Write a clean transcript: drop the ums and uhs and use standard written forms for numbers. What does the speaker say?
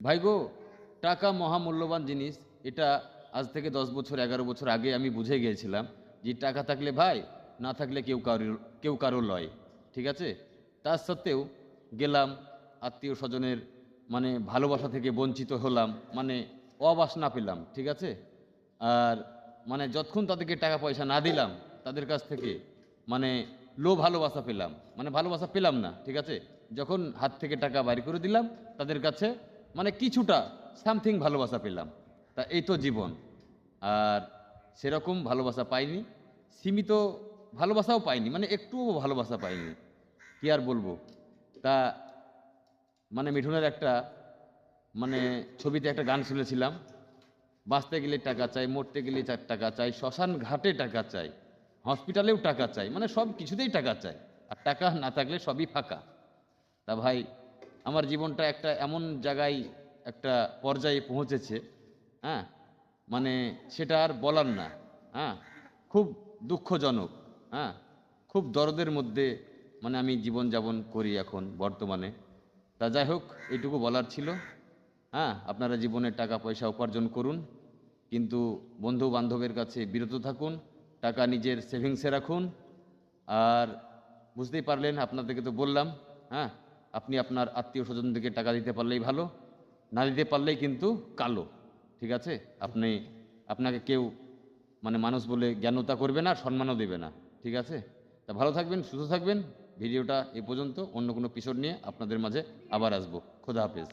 ভাই গো, টাকা মহামূল্যবান জিনিস। এটা আজ থেকে ১০ বছর ১১ বছর আগে আমি বুঝে গিয়েছিলাম যে টাকা থাকলে ভাই, না থাকলে কেউ কারো লয়। ঠিক আছে? তা সত্ত্বেও গেলাম, আত্মীয়-স্বজনের মানে ভালোবাসা থেকে বঞ্চিত হলাম। মানে অবাসনা পেলাম। ঠিক আছে? আর মানে যতক্ষণ তাদেরকে টাকা পয়সা না দিলাম, তাদের কাছ থেকে মানে লো ভালোবাসা পেলাম। মানে ভালোবাসা পেলাম না। ঠিক আছে? যখন হাত থেকে টাকা বাইর করে দিলাম, তাদের কাছে মানে কিছুটা সামথিং ভালোবাসা পেলাম। তা এই তো জীবন। আর সেরকম ভালোবাসা পাইনি। সীমিত ভালোবাসাও পাইনি। মানে একটুও ভালোবাসা পাইনি। কি আর বলবো? তা মানে মিঠুনের একটা মানে ছবিতে একটা গান শুনেছিলাম, বাঁচতে গেলে টাকা চাই, মরতে গেলে টাকা চাই, শ্মশান ঘাটে টাকা চাই, হসপিটালেও টাকা চাই, মানে সব কিছুতেই টাকা চাই। আর টাকা না থাকলে সবই ফাঁকা। তা ভাই, আমার জীবনটা একটা এমন জায়গায়, একটা পর্যায়ে পৌঁছেছে, হ্যাঁ, মানে সেটা আর বলার না। হ্যাঁ, খুব দুঃখজনক। হ্যাঁ, খুব দরদের মধ্যে মানে আমি জীবনযাপন করি এখন বর্তমানে। তা যাই হোক, এইটুকু বলার ছিল। হ্যাঁ, আপনারা জীবনে টাকা পয়সা উপার্জন করুন, কিন্তু বন্ধু বান্ধবের কাছে বিরত থাকুন, টাকা নিজের সেভিংসে রাখুন। আর বুঝতেই পারলেন, আপনাদেরকে তো বললাম। হ্যাঁ, আপনি আপনার আত্মীয় স্বজনদেরকে টাকা দিতে পারলেই ভালো, না দিতে পারলেই কিন্তু কালো। ঠিক আছে? আপনাকে কেউ মানে মানুষ বলে জ্ঞানতা করবে না, সম্মানও দেবে না। ঠিক আছে? তা ভালো থাকবেন, সুস্থ থাকবেন। ভিডিওটা এ পর্যন্ত। অন্য কোনো এপিসোড নিয়ে আপনাদের মাঝে আবার আসবো। খোদা হাফেজ।